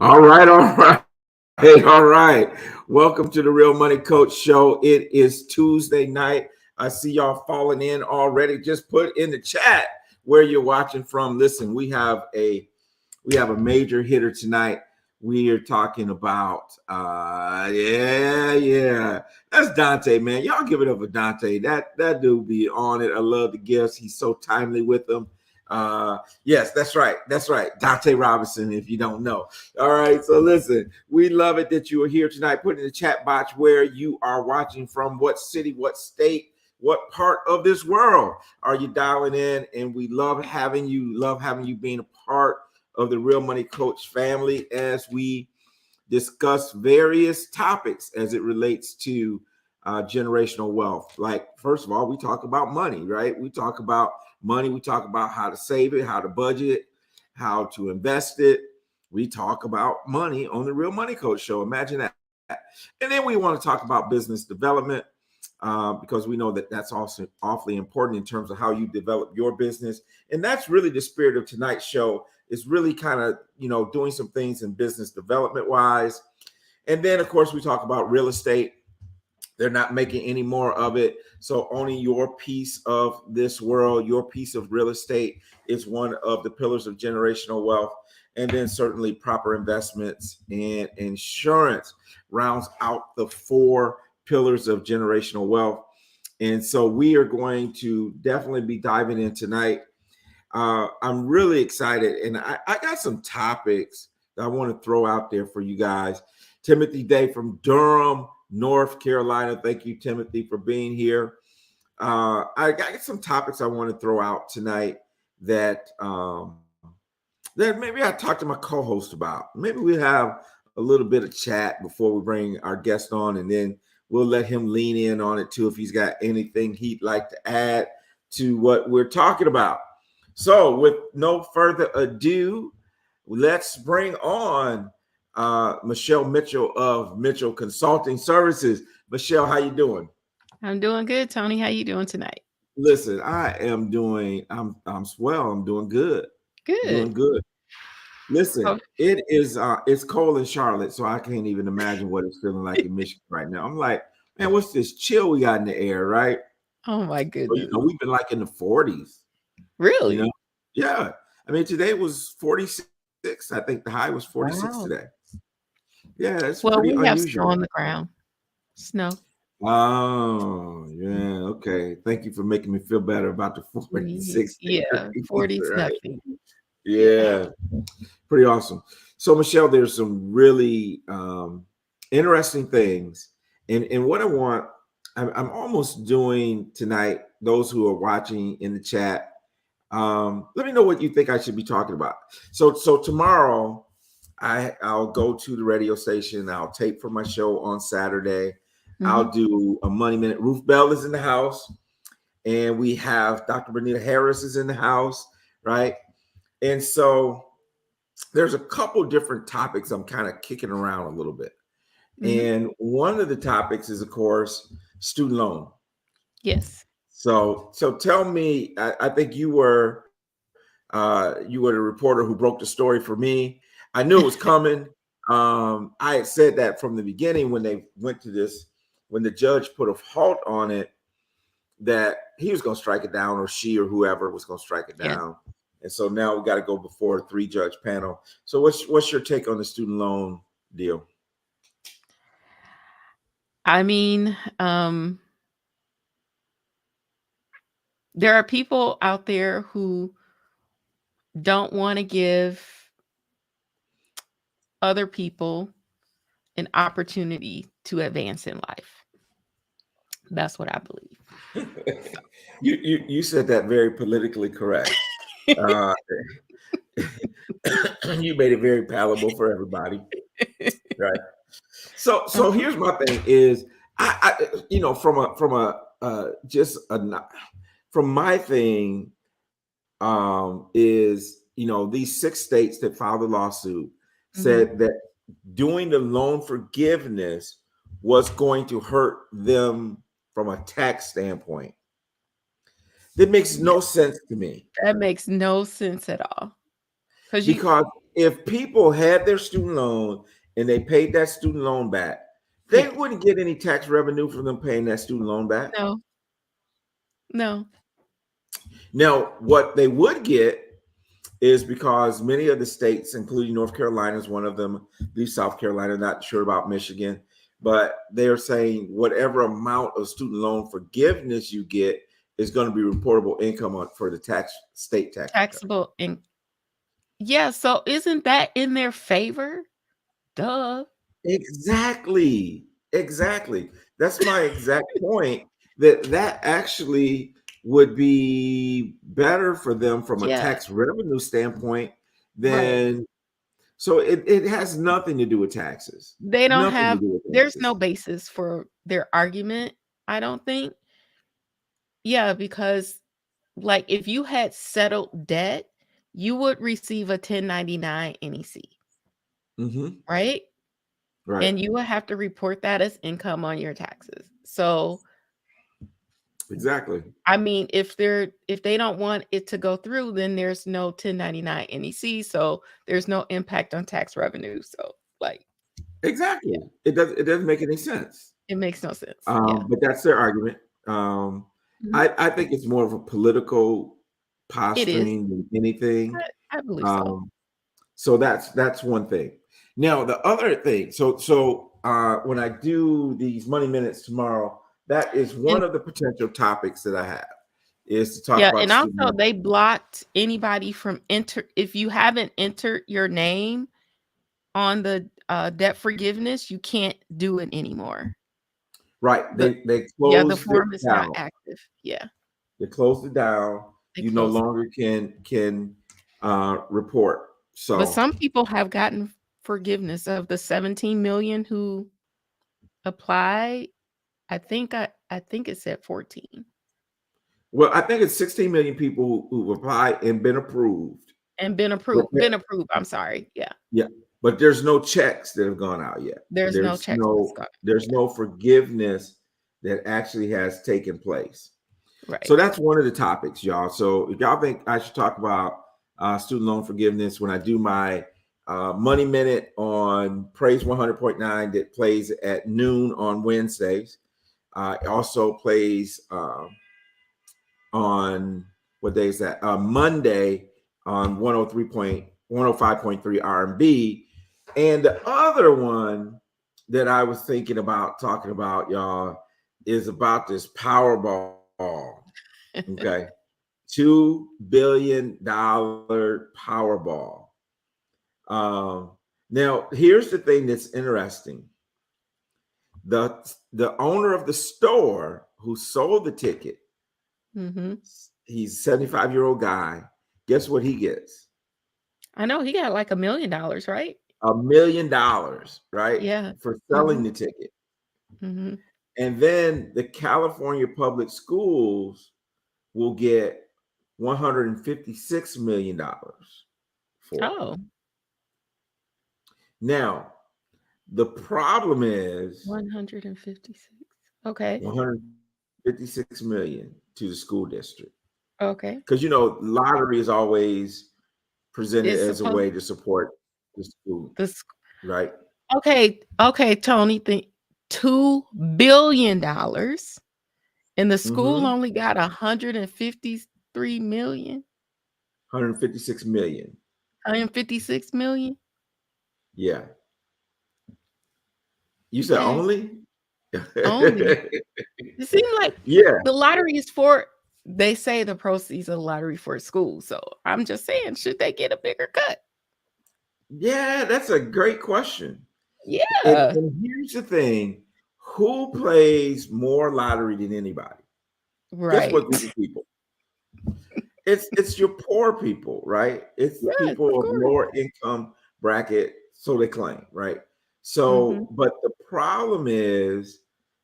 All right, all right. Hey, all right. Welcome to the Real Money Coach Show. It is Tuesday night. I see y'all falling in already. Just put in the chat where you're watching from. Listen, we have a major hitter tonight. We are talking about yeah. That's Dante, man. Y'all give it up for Dante. That dude be on it. I love the gifts. He's so timely with them. Yes, that's right. That's right. Dante Robinson, if you don't know. All right. So listen, we love it that you are here tonight. Put in the chat box where you are watching from, what city, what state, what part of this world are you dialing in? And we love having you being a part of the Real Money Coach family as we discuss various topics as it relates to generational wealth. Like, first of all, we talk about money, right? We talk about money. We talk about how to save it, how to budget it, how to invest it. We talk about money on the Real Money Coach Show. Imagine that. And then we want to talk about business development because we know that that's also awfully important in terms of how you develop your business. And that's really the spirit of tonight's show, is really kind of, doing some things in business development wise. And then, of course, we talk about real estate. They're not making any more of it. So owning your piece of this world, your piece of real estate, is one of the pillars of generational wealth. And then certainly proper investments and insurance rounds out the four pillars of generational wealth. And so we are going to definitely be diving in tonight. I'm really excited, and I got some topics that I want to throw out there for you guys. Timothy Day from Durham, North Carolina. Thank you, Timothy, for being here. I got some topics I want to throw out tonight that that maybe I talk to my co-host about. Maybe we have a little bit of chat before we bring our guest on, and then we'll let him lean in on it too if he's got anything he'd like to add to what we're talking about. So, with no further ado, let's bring on Michelle Mitchell of Mitchell Consulting Services. Michelle, how you doing? I'm doing good, Tony. How you doing tonight? Listen, I'm swell. I'm doing good. Good. Doing good. Listen, Oh, it's cold in Charlotte, so I can't even imagine what it's feeling like in Michigan right now. I'm like, man, what's this chill we got in the air, right? oh my So, goodness. we've been like in the 40s, you know? Really? Yeah. I mean, today was 46. I think the high was 46 Wow. today. Yeah, it's Well, pretty we have snow unusual. on the ground. Snow. Oh, yeah. Okay. Thank you for making me feel better about the 46 Yeah, degrees, 40 is right? nothing. Yeah. Yeah, pretty awesome. So, Michelle, there's some really interesting things. And what I'm almost doing tonight, those who are watching in the chat, let me know what you think I should be talking about. So tomorrow, I'll go to the radio station. I'll tape for my show on Saturday. Hmm. I'll do a Money Minute. Ruth Bell is in the house, and we have Dr. Benita Harris is in the house, right? And so there's a couple different topics I'm kind of kicking around a little bit. Hmm. And one of the topics is, of course, student loan. Yes. So tell me, I think you were the reporter who broke the story for me. I knew it was coming. I had said that from the beginning when they went to this, when the judge put a halt on it, that he was going to strike it down, or she or whoever was going to strike it Yeah. down. And so now we got to go before a 3-judge panel. So what's your take on the student loan deal? I mean, there are people out there who don't want to give other people an opportunity to advance in life. That's what I believe. So. You said that very politically correct. Uh, you made it very palatable for everybody, right? So here's my thing: is from a just a from my thing is these 6 states that filed the lawsuit Mhm. said that doing the loan forgiveness was going to hurt them from a tax standpoint. That makes Yeah, no sense to me that makes no sense at all. Because you because if people had their student loan and they paid that student loan back, they Yes. wouldn't get any tax revenue from them paying that student loan back. No. No. Now, what they would get is because many of the states, including North Carolina is one of them, the South Carolina, not sure about Michigan, but they're saying whatever amount of student loan forgiveness you get is going to be reportable income for the state tax return. Taxable in yeah, so isn't that in their favor? Duh. Exactly. That's my exact point. That actually would be better for them from a Yeah, tax revenue standpoint right. than so it has nothing to do with taxes. They don't Nothing to have do with there's no taxes. basis for their argument, I don't think. Yeah, because like if you had settled debt, you would receive a 1099 NEC, Hmm. right? Right. And you would have to report that as income on your taxes. So, Exactly. I mean, if they don't want it to go through, then there's no 1099 NEC, so there's no impact on tax revenue. So, like, yeah, Exactly. It doesn't make any sense. it makes no sense. Yeah. But that's their argument. Mhm. I think it's more of a political It is. posturing than anything. I believe so. Um, so that's one thing. Now the other thing, when I do these money minutes tomorrow, that is one And of the potential topics that I have is to talk yeah, about and student also loan. they blocked anybody from if you haven't entered your name on the debt forgiveness, you can't do it anymore. Right. The They Yeah, the closed it form is not down. active. Yeah, They closed it down. they You no closed it. longer can report. But So some people have gotten forgiveness of the 17 million who applied. I think it said 14 well, I think it's 16 million people who've applied and been approved. and been But approved. Been approved. I'm sorry. Yeah. yeah, but there's no checks that have gone out yet. There's no There's checks that's no gone. there's Yeah. no forgiveness that actually has taken place. So Right. that's one of the topics, y'all. So if y'all think I should talk about student loan forgiveness when I do my money minute on Praise 100.9 that plays at noon on Wednesdays. It also plays on what day is that? Monday on 105.3 R&B. And the other one that I was thinking about talking about, y'all, is about this Powerball. Okay. $2 billion Powerball. Now, here's the thing that's interesting. The owner of the store who sold the ticket, Hmm. he's a 75-year-old guy. Guess what he gets? I know he got like $1 million, right? $1 million, right? Yeah. For Hmm. selling the ticket. Hmm. And then the California public schools will get $156 million for it. Oh, Now, the problem is 156. Okay. 156 million to the school district. Okay. Because lottery is always presented It's as a supposed way to support the school, this right? okay, Tony, think $2 billion and the school Mm-hmm. only got 153 million, 156 million. 156 million. Yeah. You said Okay. only? Only. It seems like Yeah. the lottery is for they say the proceeds of the lottery for school. So I'm just saying, should they get a bigger cut? Yeah, that's a great question. And, Yeah. and here's the thing, who plays more lottery than anybody? Guess Right. what group of people? It's your poor people, right? It's Yes, of people of course. lower income bracket, so they claim, right? Hmm. So, but the problem is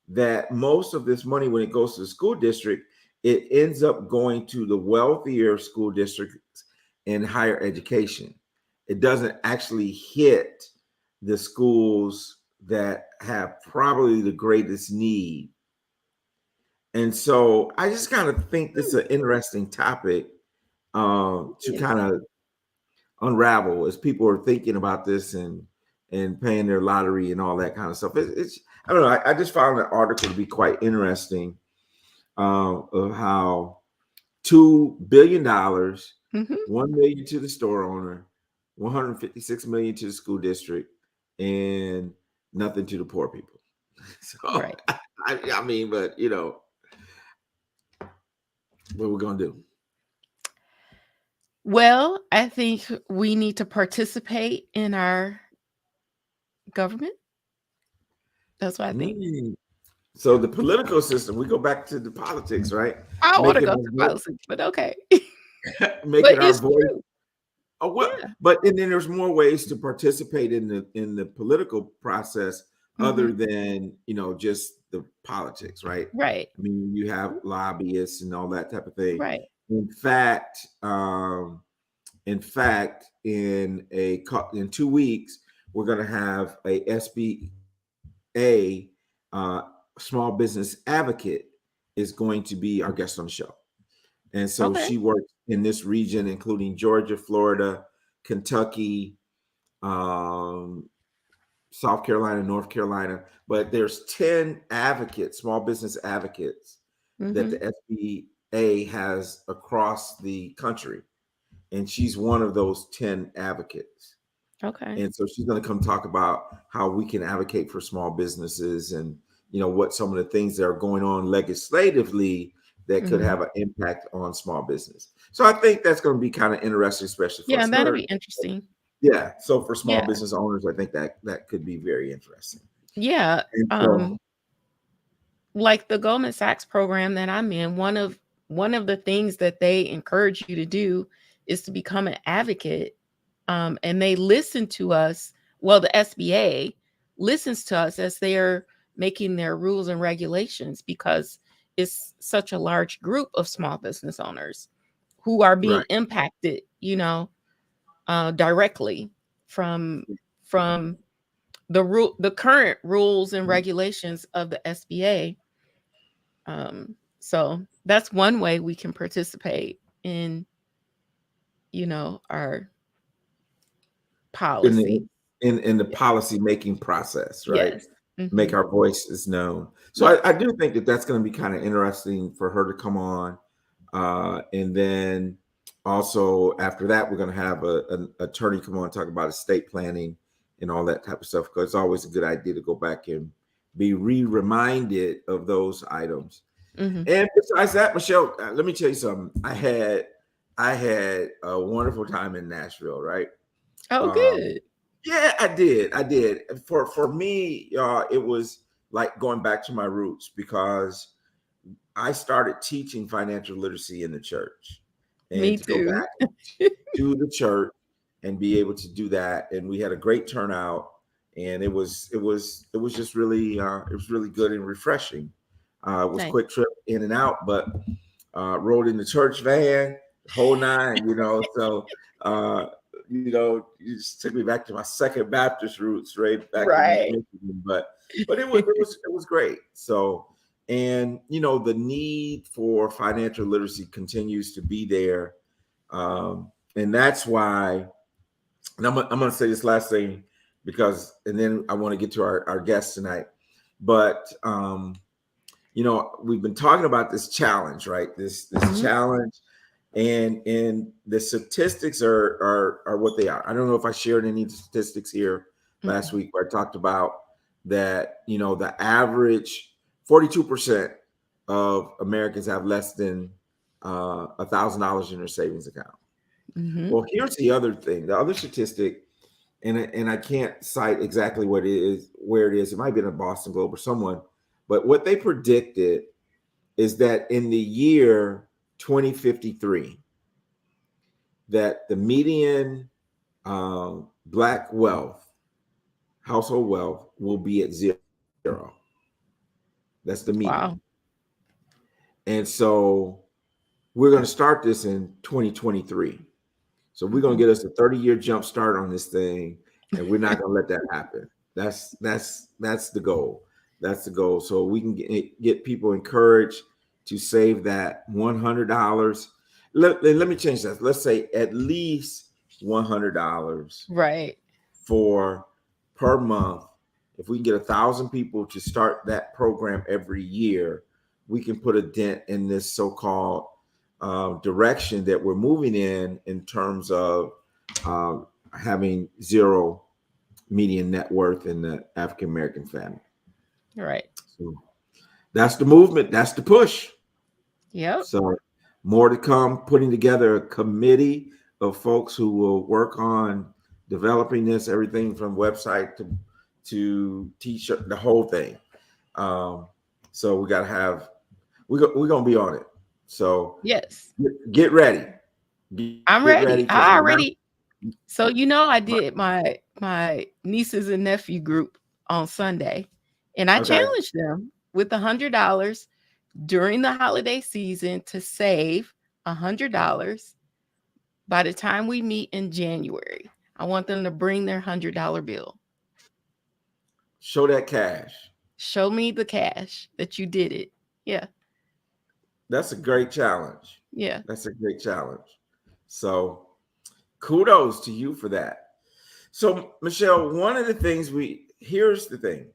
that most of this money, when it goes to the school district, it ends up going to the wealthier school districts in higher education. It doesn't actually hit the schools that have probably the greatest need. And so I just kind of think this is an interesting topic to Yes. kind of unravel as people are thinking about this and paying their lottery and all that kind of stuff. It's I don't know. I just found that article to be quite interesting of how $2 billion, Mhm. 1 million to the store owner, 156 million to the school district, and nothing to the poor people. So Right. I mean, but what we're gonna do? Well, I think we need to participate in our government. That's what I think. Mm. So the political system, we go back to the politics, right? I don't wanna Making go our to politics, but okay. making But our it's voice. true. Oh, what? Yeah. But and then there's more ways to participate in the political process other Mhm. than just the politics, right? Right. I mean, you have lobbyists and all that type of thing. Right. In fact, um, in 2 weeks, we're going to have a SBA, small business advocate, is going to be our guest on the show. And so Okay. she works in this region, including Georgia, Florida, Kentucky, um, South Carolina, North Carolina. But there's 10 advocates, small business advocates, that Mhm. the SBA has across the country. And she's one of those 10 advocates. Okay. And so she's going to come talk about how we can advocate for small businesses and what some of the things that are going on legislatively that could Mhm. have an impact on small business. So I think that's going to be kind of interesting, especially for Yeah, that'll her. be interesting. Yeah. So for small Yeah. business owners, I think that could be very interesting. Yeah. And so, Um, like the Goldman Sachs program that I'm in, one of the things that they encourage you to do is to become an advocate. And they listen to us. Well, the SBA listens to us as they're making their rules and regulations because it's such a large group of small business owners who are being right. impacted, directly from from the current rules and regulations of the SBA. So that's one way we can participate in, our in policy. the in the policy making process, right? Yes. Make Mhm. our voices known. So Yeah. I do think that that's going to be kind of interesting for her to come on, and then also after that, we're going to have an attorney come on and talk about estate planning and all that type of stuff. Because it's always a good idea to go back and be reminded of those items. Mhm. And besides that, Michelle, let me tell you something. I had a wonderful time in Nashville, right? Oh, Um, good. yeah, I did. I did. For me, it was like going back to my roots because I started teaching financial literacy in the church, and Me to go too. back to the church and be able to do that, and we had a great turnout, and it was just really it was really good and refreshing. It was Nice. quick trip in and out, but rode in the church van, the whole nine, So, uh, you just took me back to my Second Baptist roots, right back in East Right. Michigan. But it was great. So, and the need for financial literacy continues to be there, and that's why. And I'm going to say this last thing because, and then I want to get to our guests tonight. But we've been talking about this challenge, right? This Mhm. challenge, and the statistics are what they are. I don't know if I shared any statistics here last Mm-mm. week where I talked about that. The average 42% of Americans have less than $1,000 in their savings account. Mhm. Well, here's the other thing. The other statistic, and I can't cite exactly what it is, where it is. It might be in a Boston Globe or someone, but what they predicted is that in the year 2053, that the median black household wealth, will be at zero. That's the median. Wow. And so we're going to start this in 2023. So we're going Mhm. to get us a 30-year jump start on this thing, and we're not going to let that happen. That's the goal. That's the goal. So we can get people encouraged to save that $100. Let me change that. Let's say at least $100 Right. for per month. If we can get 1,000 people to start that program every year, we can put a dent in this so-called direction that we're moving in terms of having zero median net worth in the African American family. Right. So that's the movement. That's the push. Yep. So more to come. Putting together a committee of folks who will work on developing this, everything from website to t-shirt, the whole thing. So we got to have we're gonna be on it. So Yes. get ready. I'm Get ready ready. because I already. So I did my nieces and nephew group on Sunday, and I okay. challenged them with $100 during the holiday season to save $100 by the time we meet in January. I want them to bring their $100 bill. Show that cash. Show me the cash that you did it. Yeah. That's a great challenge. Yeah. That's a great challenge. So kudos to you for that. So Michelle, one of the things here's the thing.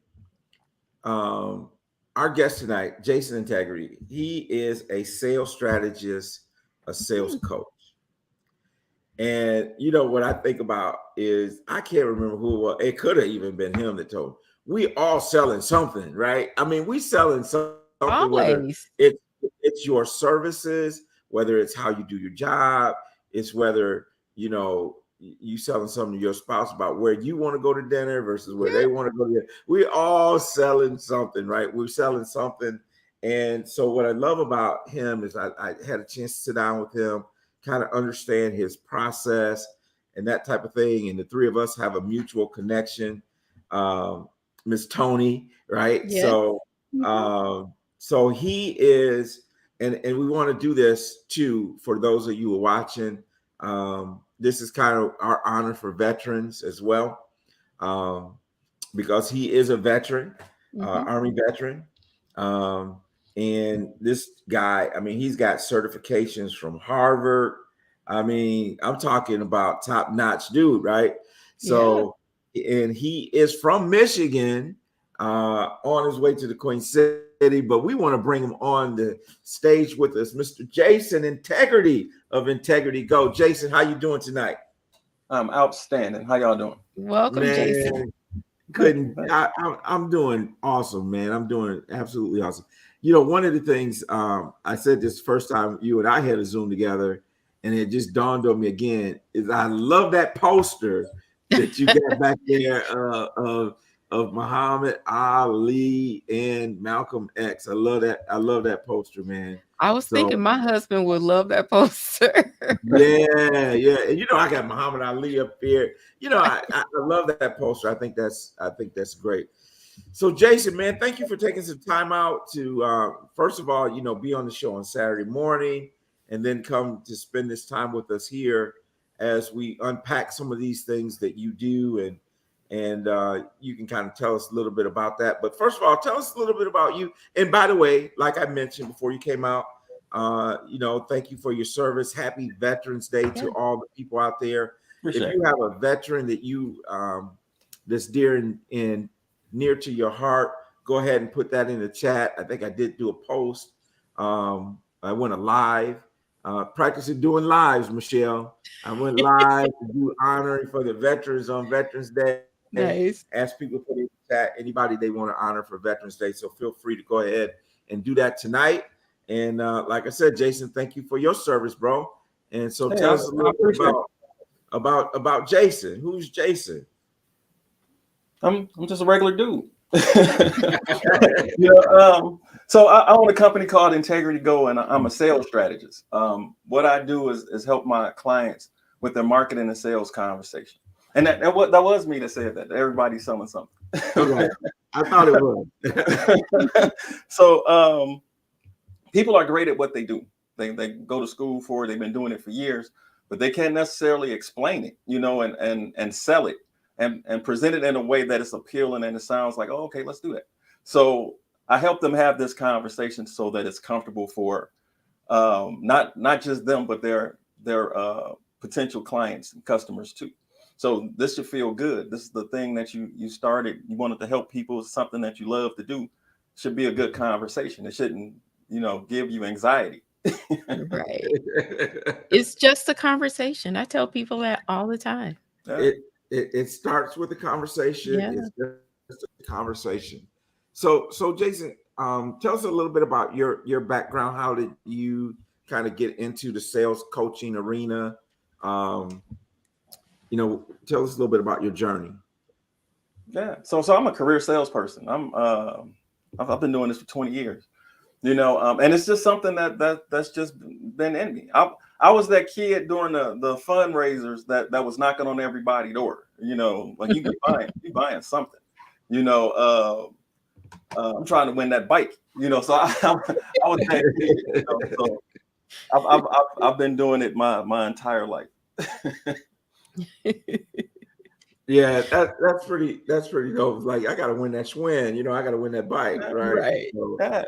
Our guest tonight, Jason Integrity, he is a sales strategist, a sales coach. And what I think about is I can't remember who it was. It could have even been him that told me. We all selling something, right? I mean, we selling something, whether Always. it's your services, whether it's how you do your job, it's whether you selling something to your spouse about where you want to go to dinner versus where they want to go to dinner. We all selling something, right? We're selling something. And so what I love about him is I had a chance to sit down with him, kind of understand his process and that type of thing. And the three of us have a mutual connection. Miss Tony, right? Yes. So he is, and we want to do this too for those of you who are watching. This is kind of our honor for veterans as well, because he is a veteran, Army veteran. And this guy, I mean, he's got certifications from Harvard. I mean, I'm talking about top-notch dude, right? So, and he is from Michigan, on his way to the Queen City, but we want to bring him on the stage with us, Mr. Jason Integrity of Integrity Go. Jason, how you doing tonight? I'm outstanding. How y'all doing? Welcome, Man, Jason. I'm doing awesome, man. I'm doing absolutely awesome. One of the things, I said this first time you and I had a Zoom together, and it just dawned on me again, is I love that poster that you got back there of Muhammad Ali and Malcolm X. I love that. I love that poster, man. I was thinking my husband would love that poster. Yeah. And I got Muhammad Ali up here. I love that poster. I think that's great. So Jason, man, thank you for taking some time out to first of all, be on the show on Saturday morning, and then come to spend this time with us here as we unpack some of these things that you do, and you can kind of tell us a little bit about that. But first of all, tell us a little bit about you. And by the way, like I mentioned before you came out, thank you for your service. Happy Veterans Day to all the people out there. If you have a veteran that you that's dear and near to your heart, go ahead and put that in the chat. I think I did do a post. I went live, practicing doing lives, Michelle. I went live to do honoring for the veterans on Veterans Day. Nice. Ask people to put in the chat anybody they want to honor for Veterans Day. So feel free to go ahead and do that tonight. And like I said, Jason, thank you for your service, bro. And so tell us a little bit about Jason. Who's Jason? I'm just a regular dude. So I own a company called Integrity Go, and I'm a sales strategist. What I do is help my clients with their marketing and sales conversation. And that was me that said that. Everybody's selling something. Okay. I thought it was. So people are great at what they do. They go to school for it. They've been doing it for years, but they can't necessarily explain it, and sell it and present it in a way that it's appealing and it sounds like, oh, okay, let's do that. So I help them have this conversation so that it's comfortable for not just them, but their potential clients and customers too. So this should feel good. This is the thing that you started. You wanted to help people. It's something that you love to do. Should be a good conversation. It shouldn't, give you anxiety. Right. It's just a conversation. I tell people that all the time. Yeah. It starts with a conversation. Yeah. It's just a conversation. So Jason, tell us a little bit about your background. How did you kind of get into the sales coaching arena? Tell us a little bit about your journey. Yeah. So I'm a career salesperson. I've been doing this for 20 years. And it's just something that's just been in me. I was that kid during the fundraisers that was knocking on everybody's door. Like you buying something. I'm trying to win that bike. So I was that kid. So I've been doing it my entire life. Yeah, that's pretty dope. Like, I gotta win that Schwinn, I gotta win that bike, right? Right. So, Yeah.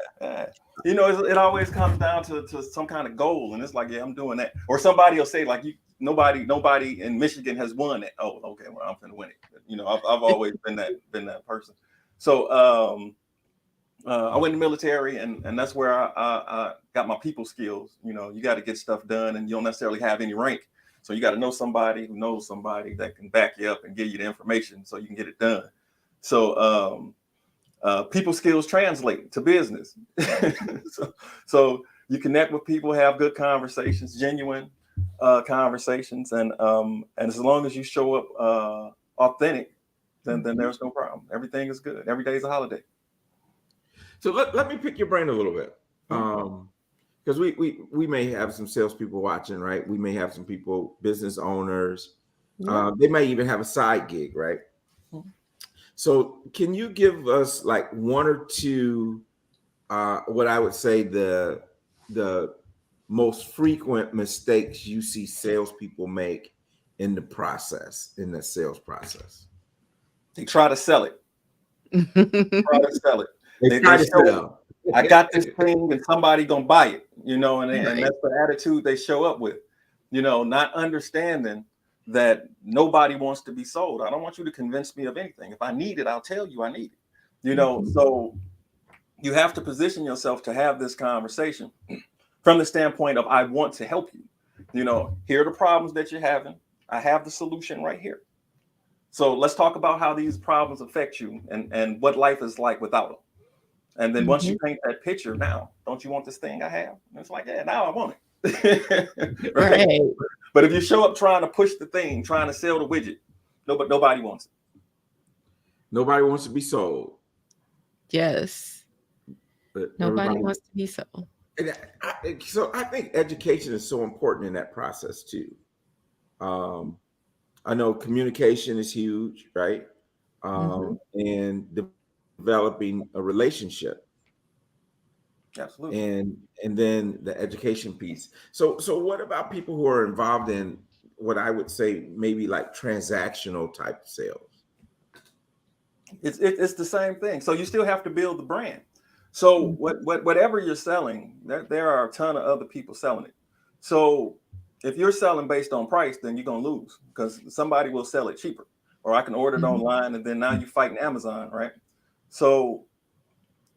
It always comes down to some kind of goal, and it's like, yeah, I'm doing that. Or somebody will say, like, nobody in Michigan has won it. Oh, okay, well, I'm gonna win it. I've always been that person. So I went in the military, and that's where I got my people skills. You got to get stuff done, and you don't necessarily have any rank. So you got to know somebody who knows somebody that can back you up and give you the information so you can get it done. So people skills translate to business. so you connect with people, have good conversations, genuine conversations, and as long as you show up authentic, then there's no problem. Everything is good. Every day is a holiday. So let me pick your brain a little bit. Because we may have some salespeople watching, right? We may have some people, business owners. Yeah. They may even have a side gig, right? So can you give us like one or two, what I would say the most frequent mistakes you see salespeople make in the sales process? They try to sell it. They try to sell. I got this thing and somebody gonna buy it, and that's the attitude they show up with, not understanding that nobody wants to be sold. I don't want you to convince me of anything. If I need it, I'll tell you I need it. So you have to position yourself to have this conversation from the standpoint of, I want to help you. Here are the problems that you're having. I have the solution right here. So let's talk about how these problems affect you and what life is like without them. And then once you paint that picture, now, don't you want this thing I have? And it's like, yeah, now I want it. Right. But if you show up trying to push the thing, trying to sell the widget, nobody wants it. Nobody wants to be sold. Yes. But nobody wants to be sold. So I think education is so important in that process too. I know communication is huge, right? And developing a relationship. Absolutely. And then the education piece. So what about people who are involved in what I would say maybe like transactional type sales? It's the same thing. So you still have to build the brand. So whatever you're selling, there are a ton of other people selling it. So if you're selling based on price, then you're gonna lose because somebody will sell it cheaper. Or I can order it online, and then now you're fighting Amazon, right? So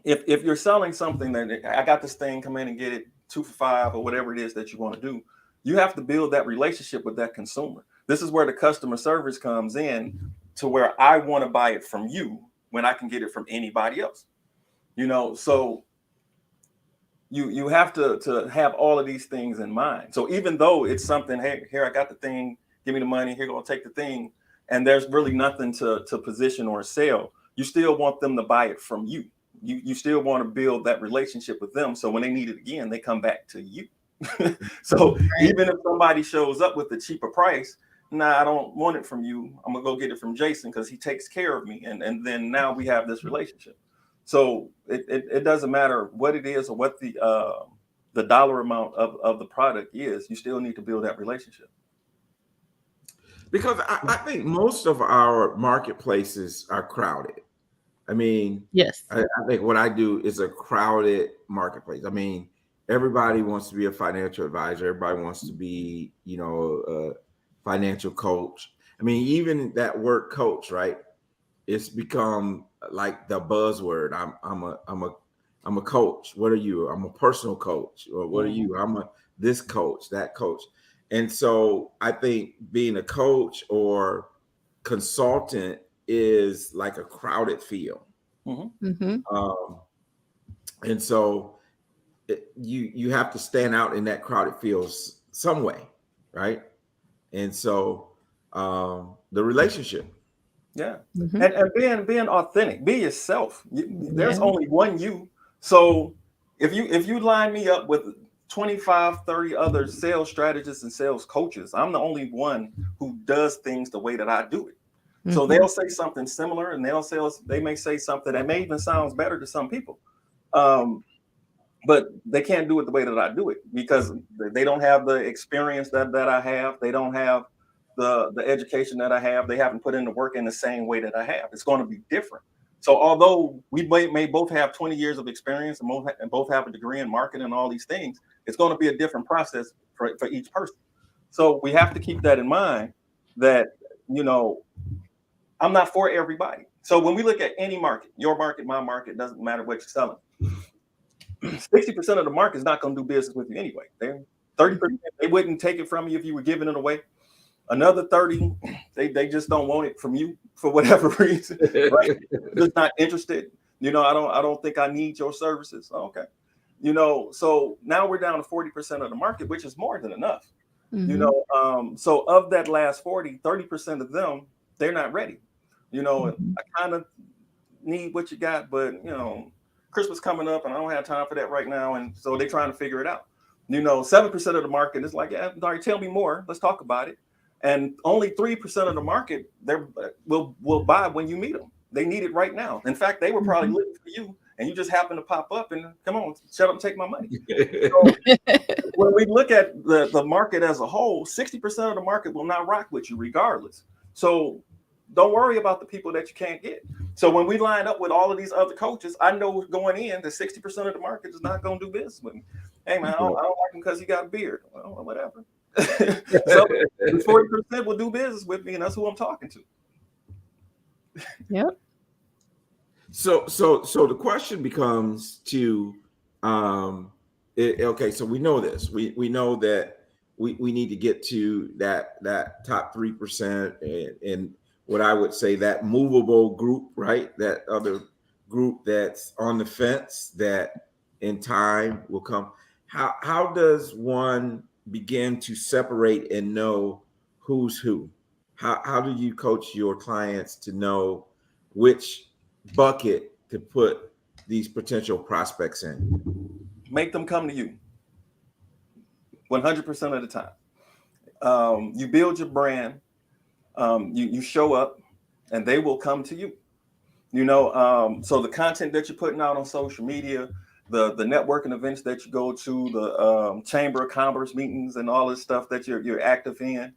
if you're selling something that I got this thing, come in and get it 2 for $5 or whatever it is that you want to do, you have to build that relationship with that consumer. This is where the customer service comes in, to where I want to buy it from you when I can get it from anybody else. So you have to have all of these things in mind. So even though it's something, hey, here I got the thing, give me the money, here, go take the thing, and there's really nothing to position or sell, you still want them to buy it from you. You still want to build that relationship with them. So when they need it again, they come back to you. So even if somebody shows up with a cheaper price, nah, I don't want it from you. I'm gonna go get it from Jason because he takes care of me. And then now we have this relationship. So it doesn't matter what it is or what the dollar amount of the product is, you still need to build that relationship. Because I think most of our marketplaces are crowded. I mean, yes, I think what I do is a crowded marketplace. I mean, everybody wants to be a financial advisor. Everybody wants to be, a financial coach. I mean, even that word coach, right? It's become like the buzzword. I'm a coach. What are you? I'm a personal coach. Or what are you? I'm a this coach, that coach. And so I think being a coach or consultant is like a crowded field. And so you have to stand out in that crowded field some way, right? And so the relationship. Yeah. And being authentic, be yourself. There's only one you. So if you line me up with 25, 30 other sales strategists and sales coaches, I'm the only one who does things the way that I do it. So they'll say something similar, and they may say something that may even sounds better to some people. But they can't do it the way that I do it because they don't have the experience that I have. They don't have the education that I have. They haven't put in the work in the same way that I have. It's going to be different. So although we may both have 20 years of experience and both have a degree in marketing and all these things, it's going to be a different process for each person. So we have to keep that in mind that, I'm not for everybody. So when we look at any market, your market, my market, doesn't matter what you're selling. 60% of the market is not going to do business with you anyway. 30%, they wouldn't take it from you if you were giving it away. Another 30, they just don't want it from you for whatever reason. Right? Just not interested. I don't think I need your services. Okay. So now we're down to 40% of the market, which is more than enough. So of that last 30% of them, they're not ready. I kind of need what you got, but Christmas coming up and I don't have time for that right now. And so they're trying to figure it out. 7% of the market is like, yeah, all right, tell me more. Let's talk about it. And only 3% of the market will buy when you meet them. They need it right now. In fact, they were probably looking for you and you just happen to pop up and come on, shut up and take my money. So when we look at the market as a whole, 60% of the market will not rock with you regardless. So don't worry about the people that you can't get. So when we line up with all of these other coaches, I know going in that 60% of the market is not going to do business with me. Hey man, I don't like him because he got a beard. Well, whatever. So 40% will do business with me, and that's who I'm talking to. Yep. So the question becomes to okay, so we know this. We know that we need to get to that top 3% and what I would say that movable group, right? That other group that's on the fence that in time will come. How does one begin to separate and know who's who? How do you coach your clients to know which bucket to put these potential prospects in? Make them come to you 100% of the time. You build your brand, you show up, and they will come to you. So the content that you're putting out on social media, the networking events that you go to, the Chamber of Commerce meetings and all this stuff that you're active in,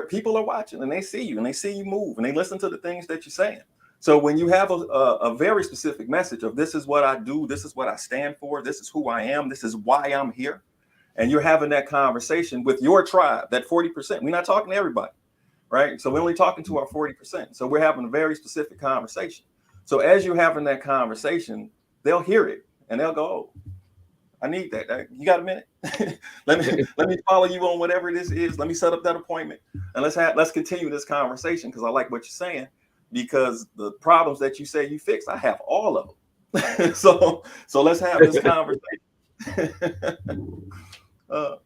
people are watching and they see you move and they listen to the things that you're saying. So when you have a very specific message of this is what I do, this is what I stand for, this is who I am, this is why I'm here, and you're having that conversation with your tribe, that 40%, we're not talking to everybody. Right. So we're only talking to our 40%. So we're having a very specific conversation. So as you're having that conversation, they'll hear it and they'll go, oh, I need that. You got a minute? let me follow you on whatever this is. Let me set up that appointment and let's continue this conversation because I like what you're saying, because the problems that you say you fix, I have all of them. so let's have this conversation.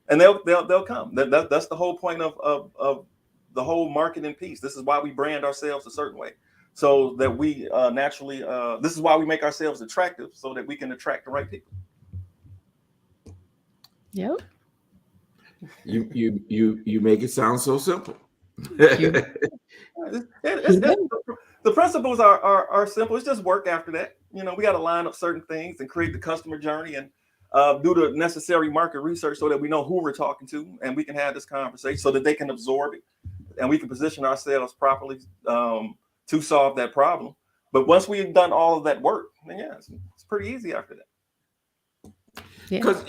And they'll come. That's the whole point of the whole marketing piece. This is why we brand ourselves a certain way, so that we naturally. This is why we make ourselves attractive, so that we can attract the right people. Yep. You make it sound so simple. The principles are simple. It's just work after that. We got to line up certain things and create the customer journey and do the necessary market research so that we know who we're talking to and we can have this conversation so that they can absorb it. And we can position ourselves properly to solve that problem. But once we've done all of that work, then yeah, it's pretty easy after that. Yeah. Because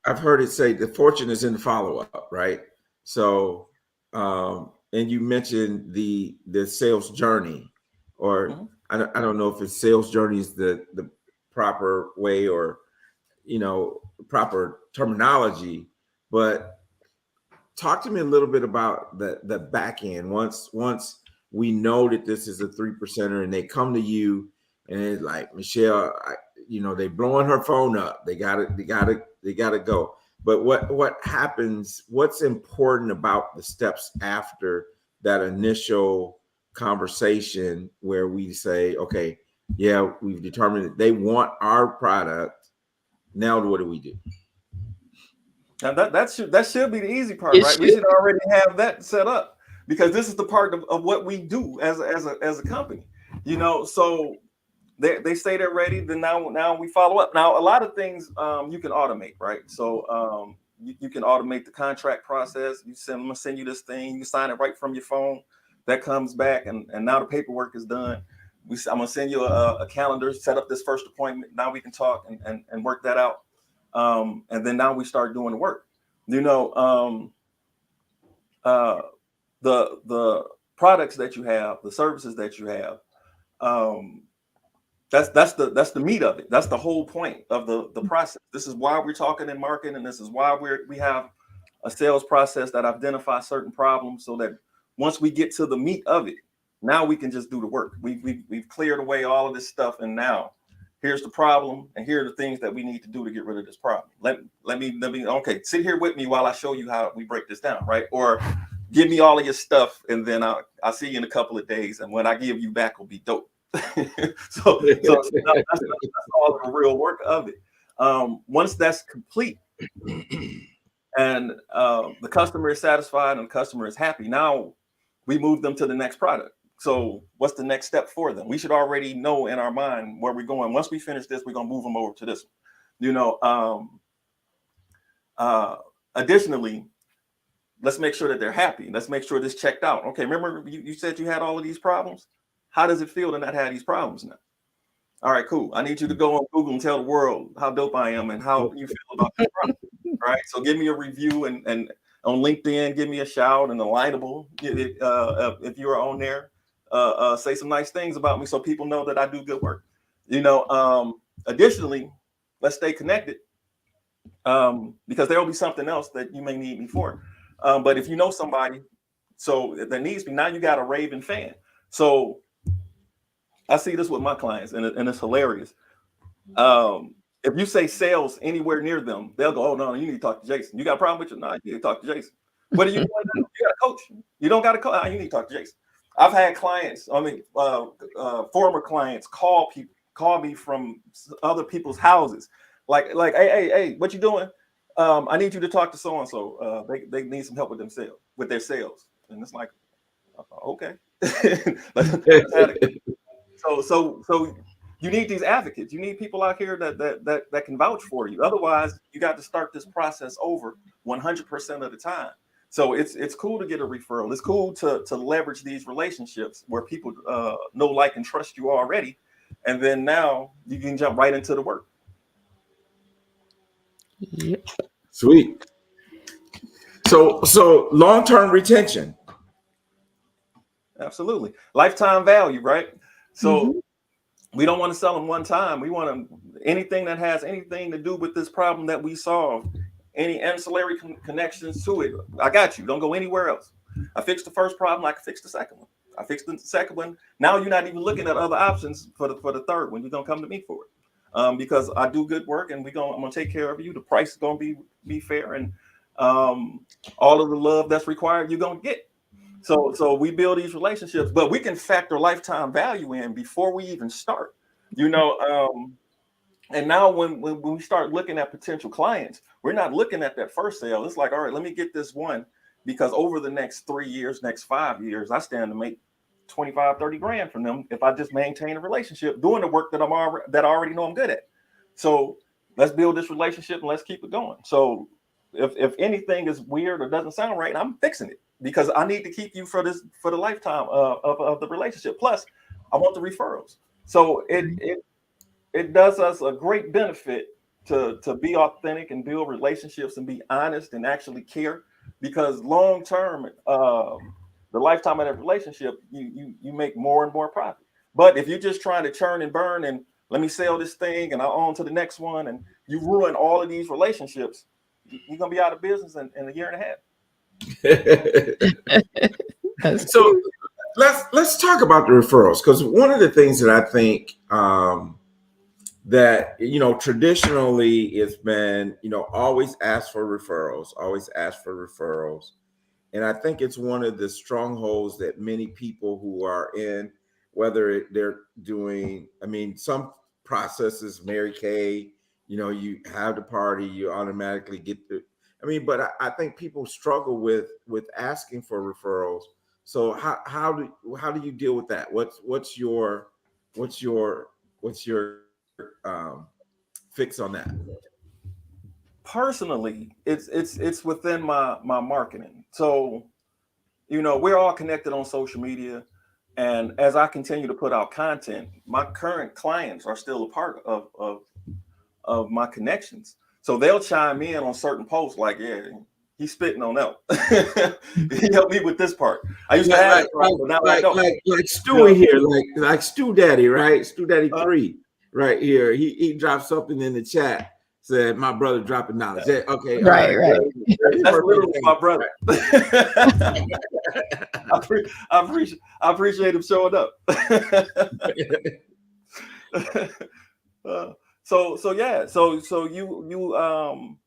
I've heard it say the fortune is in the follow up, right? So, and you mentioned the sales journey, or Mhm. I don't know if it's sales journey is the proper way, or proper terminology, but talk to me a little bit about the back end. Once we know that this is a 3%er and they come to you and it's like, Michelle, they blowing her phone up. They gotta go. But what happens? What's important about the steps after that initial conversation where we say, okay, yeah, we've determined that they want our product. Now what do we do? Now that should be the easy part, It right? We should. should already have that set up because this is the part of what we do as a company. So they say they're ready, then now we follow up. Now a lot of things you can automate, right? So you can automate the contract process. I'm gonna send you this thing, you sign it right from your phone. That comes back, and now the paperwork is done. I'm gonna send you a calendar, set up this first appointment. Now we can talk and work that out. And then now we start doing the work. Uh, the products that you have, the services that you have, um, that's the meat of it. That's the whole point of the process. This is why we're talking in marketing, and this is why we have a sales process that identifies certain problems, so that once we get to the meat of it, now we can just do the work. We've cleared away all of this stuff, and now here's the problem, and here are the things that we need to do to get rid of this problem. Let me okay, sit here with me while I show you how we break this down, right? Or give me all of your stuff, and then I'll see you in a couple of days, and when I give you back will be dope. So that's all the real work of it. Once that's complete and the customer is satisfied and the customer is happy, now we move them to the next product. So what's the next step for them? We should already know in our mind where we're going. Once we finish this, we're gonna move them over to this one. Additionally, let's make sure that they're happy. Let's make sure this checked out. Okay, remember you said you had all of these problems? How does it feel to not have these problems now? All right, cool. I need you to go on Google and tell the world how dope I am and how you feel about this problem. All right, so give me a review and on LinkedIn, give me a shout and a lightable if you are on there. Say some nice things about me so people know that I do good work. Additionally, let's stay connected because there will be something else that you may need me for. But if you know somebody so that needs me, now you got a raving fan. So I see this with my clients, and it's hilarious. If you say sales anywhere near them, they'll go, "Oh no, you need to talk to Jason. You got a problem with you? No, you need to talk to Jason. What are you doing now? You got a coach. You don't got a coach. You need to talk to Jason." I've had clients, former clients, call me from other people's houses, like, hey, what you doing? I need you to talk to so and so. They need some help with their sales, and it's like, okay. Let's have it. So you need these advocates. You need people out here that can vouch for you. Otherwise, you got to start this process over 100% of the time. So it's cool to get a referral. It's cool to leverage these relationships where people know, like, and trust you already, and then now you can jump right into the work. Yep. Sweet. So long-term retention. Absolutely, lifetime value, right? So we don't want to sell them one time. We want anything that has anything to do with this problem that we solve, any ancillary connections to it. I got you. Don't go anywhere else. I fixed the first problem. I can fix the second one. I fixed the second one. Now you're not even looking at other options for the third one. You're gonna come to me for it because I do good work, and I'm gonna take care of you. The price is gonna be fair, and all of the love that's required you're gonna get. So we build these relationships, but we can factor lifetime value in before we even start, and now when we start looking at potential clients, we're not looking at that first sale. It's like, all right, let me get this one, because over the next 3 years, next 5 years, I stand to make 25, 30 grand from them if I just maintain a relationship doing the work that I already know I'm good at. So let's build this relationship and let's keep it going. So if anything is weird or doesn't sound right, I'm fixing it, because I need to keep you for the lifetime of the relationship. Plus, I want the referrals. So it does us a great benefit to be authentic and build relationships and be honest and actually care, because long term, the lifetime of that relationship, you make more and more profit. But if you're just trying to churn and burn and let me sell this thing and I'll on to the next one, and you ruin all of these relationships, you're gonna be out of business in a year and a half. So let's talk about the referrals, because one of the things that I think that traditionally it's been always ask for referrals, and I think it's one of the strongholds that many people who are in, whether they're doing, I mean, some processes, Mary Kay, you have the party, you automatically get the, I mean, but I think people struggle with asking for referrals. So how do you deal with that? What's your fix on that? Personally, it's within my marketing. So we're all connected on social media, and as I continue to put out content, my current clients are still a part of my connections. So they'll chime in on certain posts like, yeah, he's spitting on that. He helped me with this part. I used to have it, but now I don't. Like Stewie here, like Stew Daddy, right? Stew Daddy 3 right here. He dropped something in the chat. Said my brother dropping knowledge. Yeah, okay, right. That's literally my brother. I appreciate him showing up. So you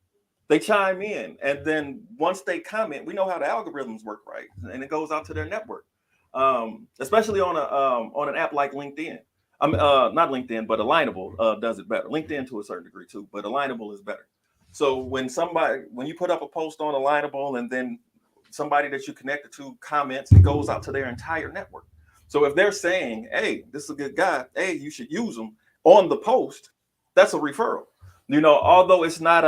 they chime in, and then once they comment, we know how the algorithms work, right? And it goes out to their network, especially on an app like LinkedIn. Not LinkedIn, but Alignable does it better. LinkedIn to a certain degree too, but Alignable is better. So when you put up a post on Alignable and then somebody that you connected to comments, it goes out to their entire network. So if they're saying, hey, this is a good guy, hey, you should use him on the post, that's a referral. Although it's not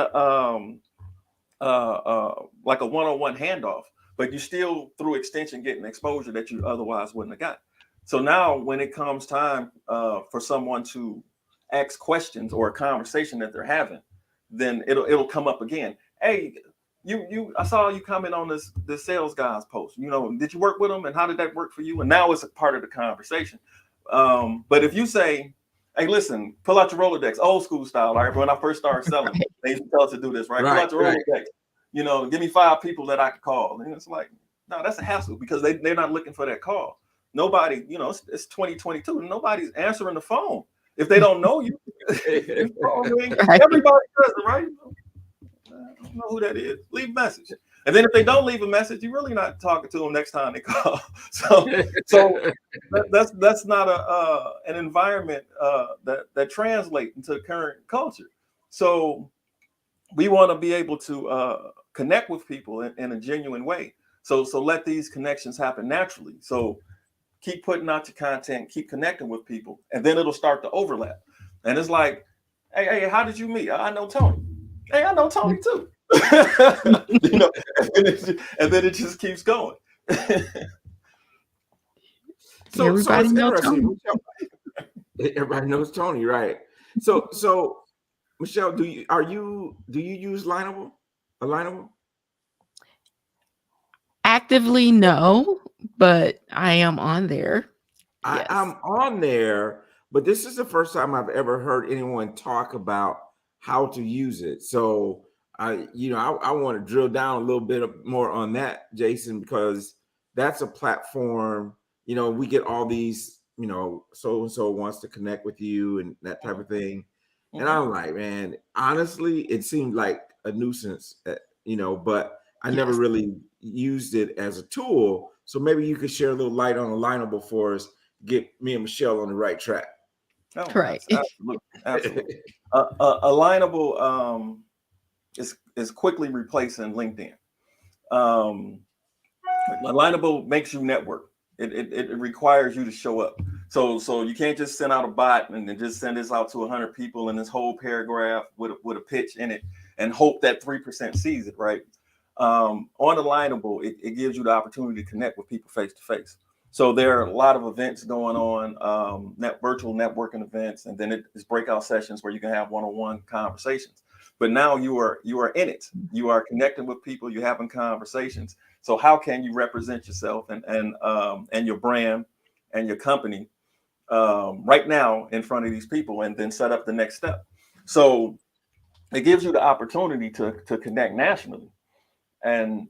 like a one-on-one handoff, but you still through extension getting exposure that you otherwise wouldn't have got. So now when it comes time for someone to ask questions or a conversation that they're having, then it'll come up again. Hey, I saw you comment on this sales guy's post. Did you work with him, and how did that work for you? And now it's a part of the conversation. But if you say, hey, listen, pull out your Rolodex, old school style. All right, when I first started selling, they used to tell us to do this, right? Pull out your Rolodex. Give me 5 people that I could call. And it's like, no, that's a hassle, because they're not looking for that call. Nobody, it's 2022. Nobody's answering the phone if they don't know you. Everybody does it, right? I don't know who that is. Leave a message. And then if they don't leave a message, you're really not talking to them next time they call. So that's not an environment that translates into current culture. So we want to be able to connect with people in a genuine way. So let these connections happen naturally. So keep putting out your content, keep connecting with people, and then it'll start to overlap. And it's like, hey, how did you meet? I know Tony. Hey, I know Tony too. And then it just keeps going. So everybody knows Tony. Everybody knows Tony, right? So Michelle, do you use Alignable? Actively, no, but I am on there. Yes. I'm on there, but this is the first time I've ever heard anyone talk about how to use it. So I want to drill down a little bit more on that, Jason, because that's a platform. We get all these, so and so wants to connect with you and that type of thing. Mm-hmm. And I'm like, man, honestly, it seemed like a nuisance, but I never really used it as a tool. So maybe you could share a little light on Alignable for us, get me and Michelle on the right track. Oh, right. Absolutely. Alignable is quickly replacing LinkedIn. Alignable makes you network. It requires you to show up. So you can't just send out a bot and then just send this out to 100 people in this whole paragraph with a pitch in it and hope that 3% sees it, right? On Alignable, it gives you the opportunity to connect with people face to face. So there are a lot of events going on, virtual networking events, and then it's breakout sessions where you can have one-on-one conversations. But now you are in it. You are connecting with people. You're having conversations. So how can you represent yourself and your brand and your company right now in front of these people, and then set up the next step? So it gives you the opportunity to connect nationally, and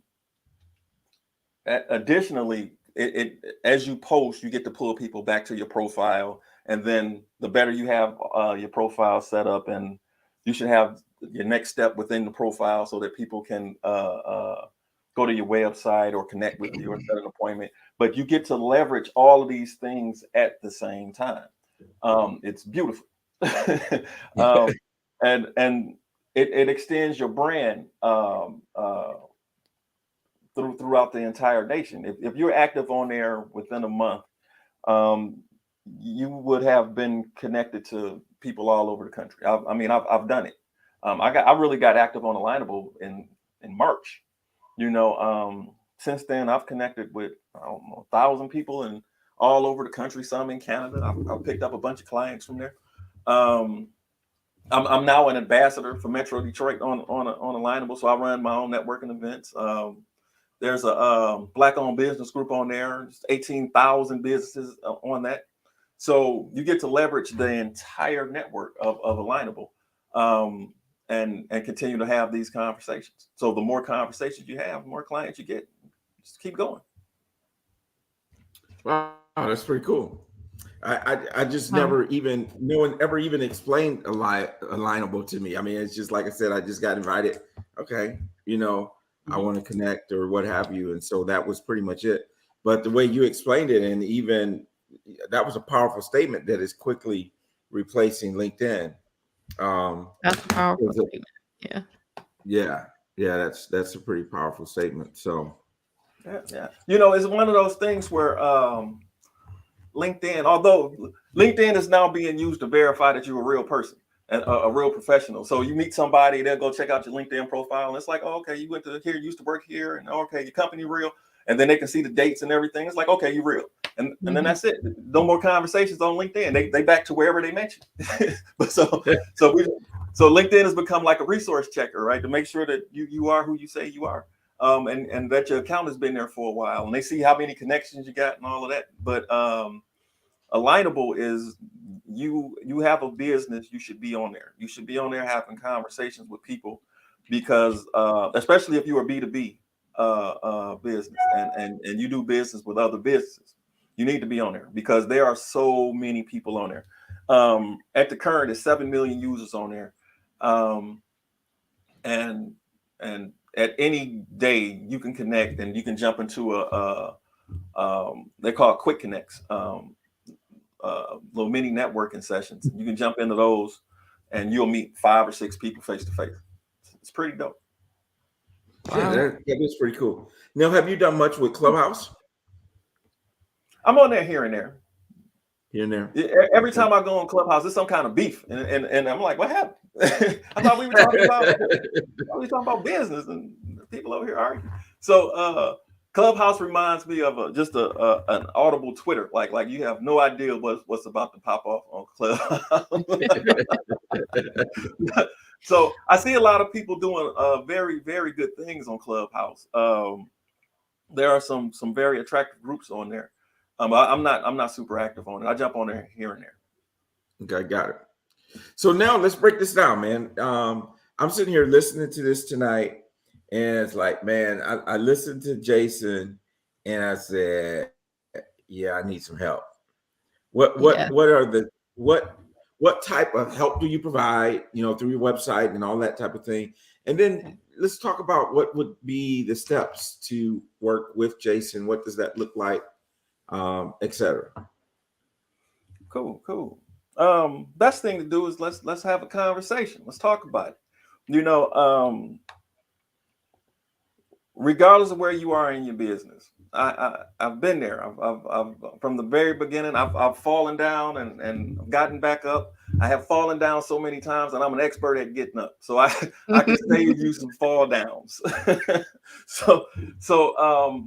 additionally, it as you post, you get to pull people back to your profile, and then the better you have your profile set up, and you should have your next step within the profile so that people can go to your website or connect with you or set an appointment. But you get to leverage all of these things at the same time. It's beautiful. And it extends your brand throughout the entire nation. If you're active on there within a month, you would have been connected to people all over the country. I've done it. I really got active on Alignable in March. Since then I've connected with 1,000 people and all over the country. Some in Canada. I've picked up a bunch of clients from there. I'm now an ambassador for Metro Detroit on Alignable, so I run my own networking events. There's a Black-owned business group on there. 18,000 businesses on that. So you get to leverage the entire network of Alignable, and continue to have these conversations. So the more conversations you have, the more clients you get. Just keep going. Wow, that's pretty cool. I just never even, no one ever even explained Alignable to me. I mean, it's just like I said, I just got invited. Okay, I want to connect or what have you. And so that was pretty much it. But the way you explained it, and even that was a powerful statement that is quickly replacing LinkedIn. That's a powerful statement. Yeah. Yeah. That's a pretty powerful statement. So yeah. It's one of those things where LinkedIn, although LinkedIn is now being used to verify that you're a real person and a real professional. So you meet somebody, they'll go check out your LinkedIn profile, and it's like, oh, okay, you went to here, used to work here, and okay, your company real, and then they can see the dates and everything. It's like, okay, you're real, and then that's it. No more conversations on LinkedIn. They back to wherever they met you. But so LinkedIn has become like a resource checker, right, to make sure that you are who you say you are. And that your account has been there for a while, and they see how many connections you got and all of that. But Alignable is you have a business, you should be on there. You should be on there having conversations with people, because especially if you're a B2B business and you do business with other businesses, you need to be on there because there are so many people on there. At the current, there's 7 million users on there, and at any day you can connect and you can jump into they call it quick connects, little mini networking sessions. You can jump into those and you'll meet 5 or 6 people face to face. It's pretty dope. Wow. Yeah, that is pretty cool. Now, have you done much with Clubhouse? I'm on there here and there. Here and there. Every time I go on Clubhouse, there's some kind of beef, and I'm like, what happened? I thought we were talking about business, and people over here arguing. So Clubhouse reminds me of just an audible Twitter. Like you have no idea what's about to pop off on Clubhouse. So I see a lot of people doing very, very good things on Clubhouse. There are some very attractive groups on there. I'm not super active on it. I jump on there here and there. Okay, got it. So now let's break this down, man. I'm sitting here listening to this tonight, and it's like, man, I listened to Jason, and I said, yeah, I need some help. What type of help do you provide? Through your website and all that type of thing, and then let's talk about what would be the steps to work with Jason. What does that look like? Etc. Cool. Best thing to do is let's have a conversation. Let's talk about it. Regardless of where you are in your business, I've been there. I've from the very beginning. I've fallen down and gotten back up. I have fallen down so many times, and I'm an expert at getting up. So I can save you some fall downs. so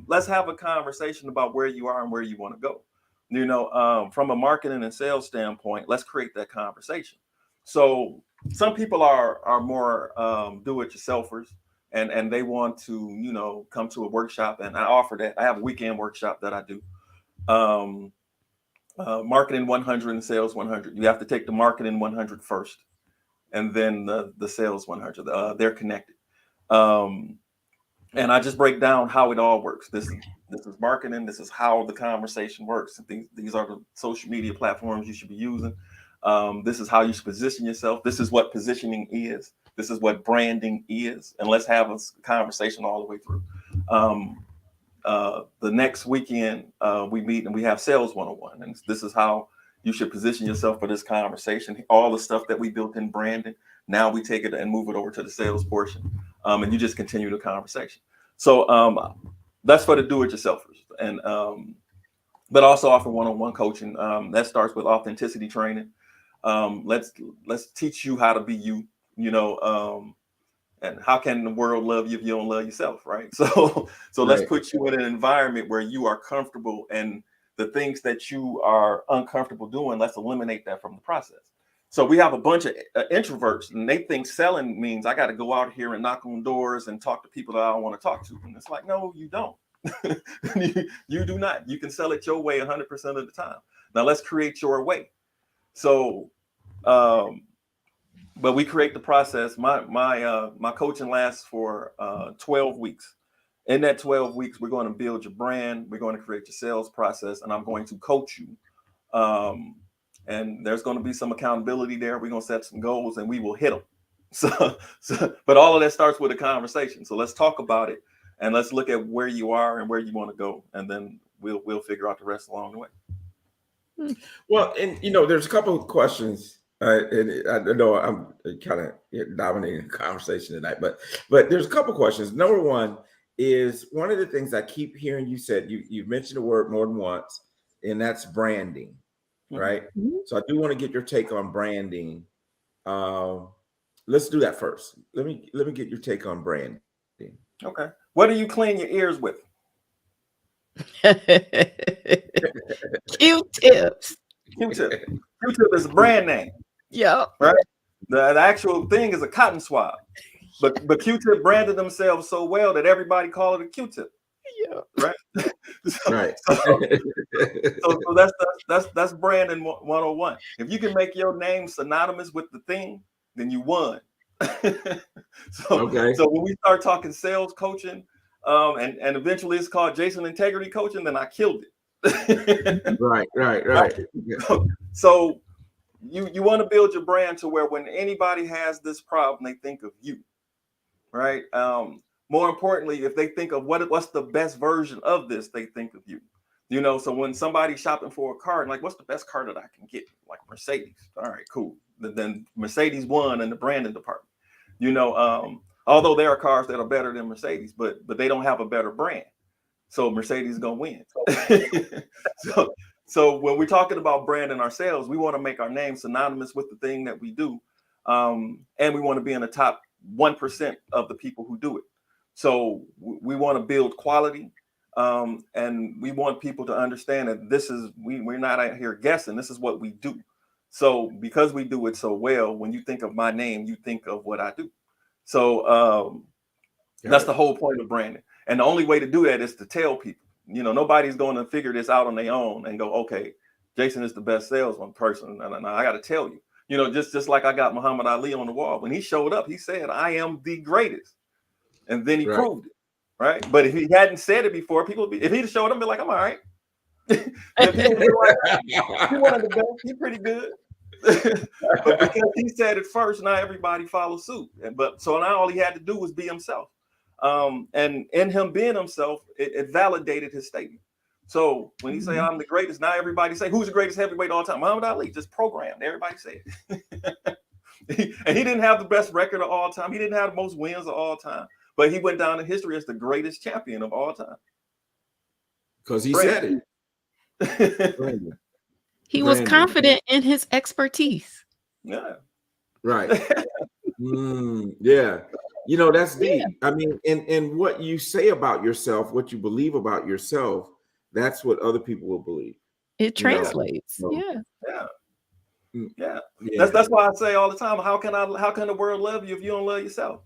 let's have a conversation about where you are and where you want to go. You know, from a marketing and sales standpoint, let's create that conversation. So some people are more do-it-yourselfers, and they want to, you know, come to a workshop, and I offer that. I have a weekend workshop that I do. Marketing 100 and sales 100. You have to take the marketing 100 first, and then the sales 100. They're connected. And I just break down how it all works. This is marketing. This is how the conversation works. These are the social media platforms you should be using. This is how you should position yourself. This is what positioning is. This is what branding is. And let's have a conversation all the way through. The next weekend, we meet and we have sales 101. And this is how you should position yourself for this conversation. All the stuff that we built in branding, now we take it and move it over to the sales portion. And you just continue the conversation. So that's for the do-it-yourselfers. And but also offer one-on-one coaching. That starts with authenticity training. Let's teach you how to be you, you know, and how can the world love you if you don't love yourself, right? So let's put you in an environment where you are comfortable, and the things that you are uncomfortable doing, let's eliminate that from the process. So we have a bunch of introverts, and they think selling means I got to go out here and knock on doors and talk to people that I don't want to talk to. And it's like, no, you don't. You do not. You can sell it your way 100% of the time. Now let's create your way. So, but we create the process. My coaching lasts for 12 weeks. In that 12 weeks, we're going to build your brand. We're going to create your sales process, and I'm going to coach you. And there's going to be some accountability there. We're going to set some goals, and we will hit them. So, but all of that starts with a conversation. So let's talk about it, and let's look at where you are and where you want to go, and then we'll figure out the rest along the way. Well, and you know, there's a couple of questions, and I know I'm kind of dominating the conversation tonight, but there's a couple of questions. Number one is, one of the things I keep hearing you said, you mentioned the word more than once, and that's branding, right? Mm-hmm. So I do want to get your take on branding. Let's do that first. Let me get your take on branding. Okay. What do you clean your ears with? Q-tips. Q-tip. Q-tip is a brand name. Yeah. Right. The actual thing is a cotton swab, but Q-tip branded themselves so well that everybody call it a Q-tip. Yeah. Right. Right. So that's branding 101. If you can make your name synonymous with the thing, then you won. So when we start talking sales coaching, and eventually it's called Jason Integrity Coaching, then I killed it. Right. So you want to build your brand to where when anybody has this problem, they think of you, right? More importantly, if they think of what's the best version of this, they think of you. You know, so when somebody's shopping for a car, and like, what's the best car that I can get? Like Mercedes. All right, cool. Then Mercedes won in the branding department. You know, although there are cars that are better than Mercedes, but they don't have a better brand. So Mercedes is gonna win. So when we're talking about branding ourselves, we want to make our name synonymous with the thing that we do. And we want to be in the top 1% of the people who do it. So we want to build quality. And we want people to understand that we're not out here guessing. This is what we do. So because we do it so well, when you think of my name, you think of what I do. So that's the whole point of branding. And the only way to do that is to tell people. You know, nobody's going to figure this out on their own and go, okay, Jason is the best salesman person. And I got to tell you, you know, just like I got Muhammad Ali on the wall. When he showed up, he said, I am the greatest. And then he proved it. Right. But if he hadn't said it before, if he'd showed up, be like, I'm all right. If he was like, he one of the best, he's pretty good. But because he said it first, now everybody follows suit. But so now all he had to do was be himself. And in him being himself, it validated his statement. So when he say I'm the greatest, now everybody say, who's the greatest heavyweight all time? Muhammad Ali, just programmed. Everybody say it. And he didn't have the best record of all time. He didn't have the most wins of all time. But he went down in history as the greatest champion of all time. Because he said it. He was confident in his expertise. Yeah. Right. Yeah. That's deep. I mean, and what you say about yourself, what you believe about yourself, that's what other people will believe. It You know. translates. So, Yeah. Yeah. mm, Yeah. yeah. That's why I say all the time, how can the world love you if you don't love yourself?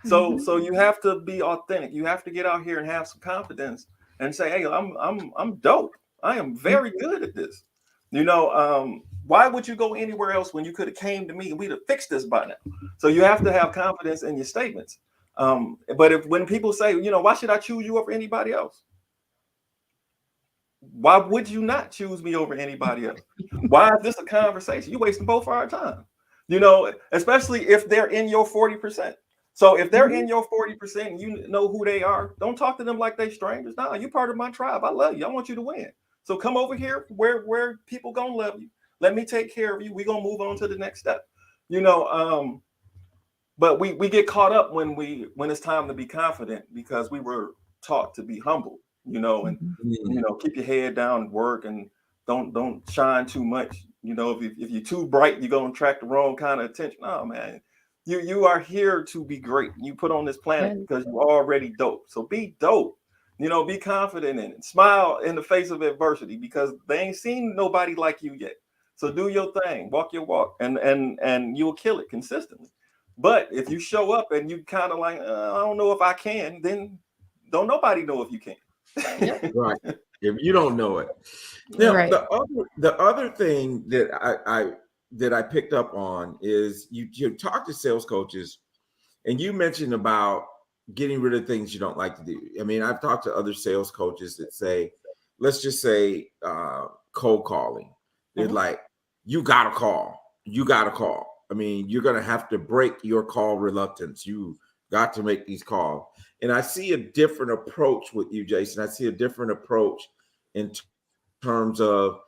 So Mhm. so you have to be authentic. You have to get out here and have some confidence and say, hey, I'm dope. I am very good at this. Why would you go anywhere else when you could have came to me and we'd have fixed this by now? So you have to have confidence in your statements. But when people say, why should I choose you over anybody else? Why would you not choose me over anybody else? Why is this a conversation? You're wasting both our time. Especially if they're in your 40%. So if they're in your 40% and you know who they are, don't talk to them like they strangers. No, you're part of my tribe. I love you. I want you to win. So come over here where people gonna love you. Let me take care of you. We're gonna move on to the next step. But we get caught up when it's time to be confident because we were taught to be humble, and keep your head down and work and don't shine too much. If you're too bright, you're gonna attract the wrong kind of attention. Oh man, you are here to be great. You put on this planet because you're already dope. So be dope. Be confident in it. Smile in the face of adversity because they ain't seen nobody like you yet. So do your thing, walk your walk, and you'll kill it consistently. But if you show up and you kind of like, I don't know if I can, then don't nobody know if you can. Right. If you don't know it. Now, Right. the other thing that I picked up on is you talk to sales coaches and you mentioned about getting rid of things you don't like to do. I mean, I've talked to other sales coaches that say, let's just say cold calling. They're like, you got to call. You got to call. I mean, you're going to have to break your call reluctance. You got to make these calls. And I see a different approach with you, Jason. I see a different approach in terms of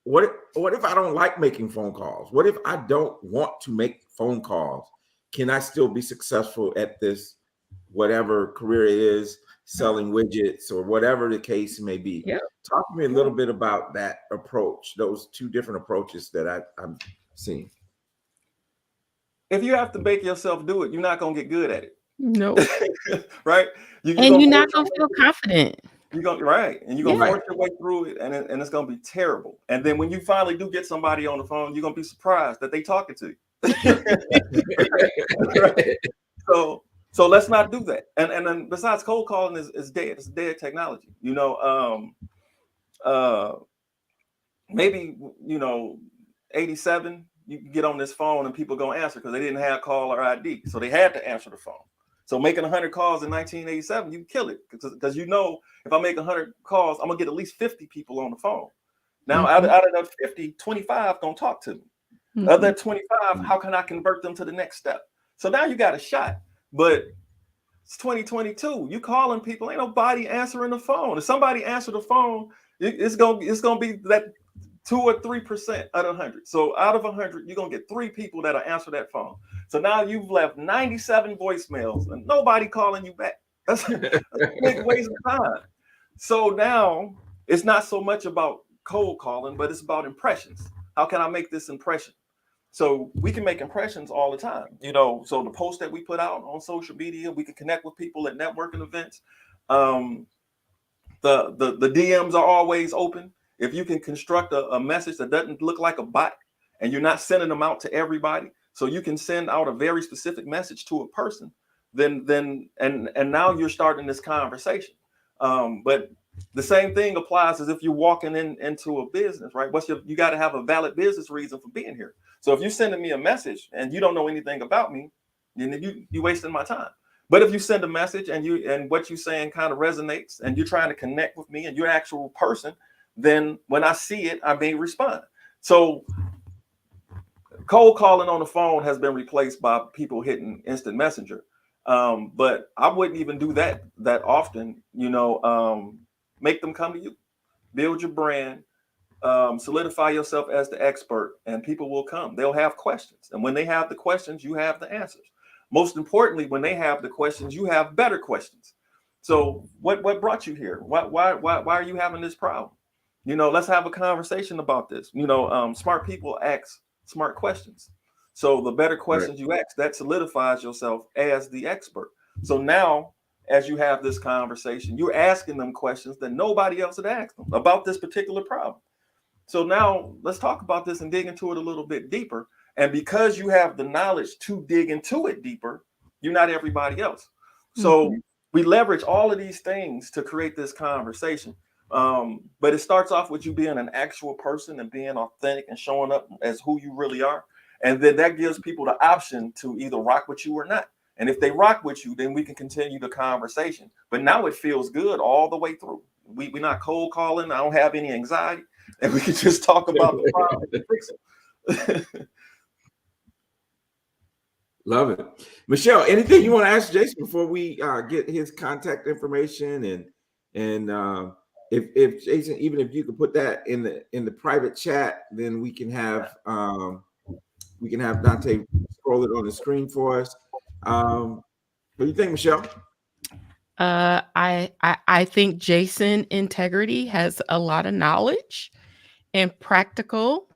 what if I don't like making phone calls? What if I don't want to make phone calls? Can I still be successful at this, whatever career it is, selling widgets or whatever the case may be? Yeah. Talk to me a little bit about that approach, those two different approaches that I'm seeing. If you have to make yourself do it, you're not gonna get good at it. No. Right? And you're not gonna feel confident. You're gonna force your way through it, and it's gonna be terrible. And then when you finally do get somebody on the phone, you're gonna be surprised that they talking to you. Right? So let's not do that. And then besides, cold calling is dead. It's dead technology. Maybe 87. You can get on this phone and people gonna answer because they didn't have caller ID, so they had to answer the phone. So making 100 calls in 1987, you kill it because if I make 100 calls, I'm gonna get at least 50 people on the phone. Now out of that 50, 25 gonna talk to me. Of that 25, how can I convert them to the next step? So now you got a shot, but it's 2022. You calling people, ain't nobody answering the phone. If somebody answer the phone, it's gonna be that 2 or 3% out of 100. So out of 100, you're gonna get 3 people that'll answer that phone. So now you've left 97 voicemails and nobody calling you back. That's a big waste of time. So now it's not so much about cold calling, but it's about impressions. How can I make this impression? So we can make impressions all the time. So the post that we put out on social media, we can connect with people at networking events. The DMs are always open. If you can construct a message that doesn't look like a bot and you're not sending them out to everybody, so you can send out a very specific message to a person, then now you're starting this conversation. But the same thing applies as if you're walking into a business, right? You got to have a valid business reason for being here. So if you're sending me a message and you don't know anything about me, then you're wasting my time. But if you send a message and what you're saying kind of resonates and you're trying to connect with me and you're an actual person, then when I see it, I may respond. So cold calling on the phone has been replaced by people hitting instant messenger. But I wouldn't even do that often. Make them come to you, build your brand, solidify yourself as the expert, and people will come. They'll have questions. And when they have the questions, you have the answers. Most importantly, when they have the questions, you have better questions. So what brought you here? Why are you having this problem? Let's have a conversation about this. Smart people ask smart questions. So the better questions you ask, that solidifies yourself as the expert. So now, as you have this conversation, you're asking them questions that nobody else had asked them about this particular problem. So now let's talk about this and dig into it a little bit deeper. And because you have the knowledge to dig into it deeper, you're not everybody else. So we leverage all of these things to create this conversation. But it starts off with you being an actual person and being authentic and showing up as who you really are. And then that gives people the option to either rock with you or not. And if they rock with you, then we can continue the conversation. But now it feels good all the way through. We're not cold calling. I don't have any anxiety. And we can just talk about the problem and fix it. Love it. Michelle, anything you want to ask Jason before we get his contact information? And if Jason, even if you could put that in the private chat, then we can have Dante scroll it on the screen for us. What do you think, Michelle? I think Jason Integrity has a lot of knowledge and practical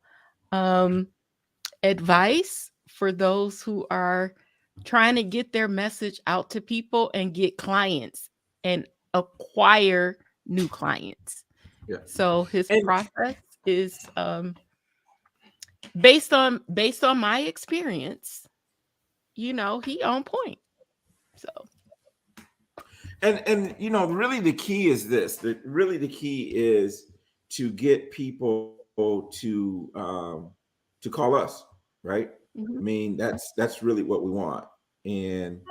advice for those who are trying to get their message out to people and get clients and acquire new clients. Yeah. So his process is based on my experience. You know, he on point. So. And you know, really the key is this. The key is to get people to call us, right? Mm-hmm. I mean, that's really what we want. And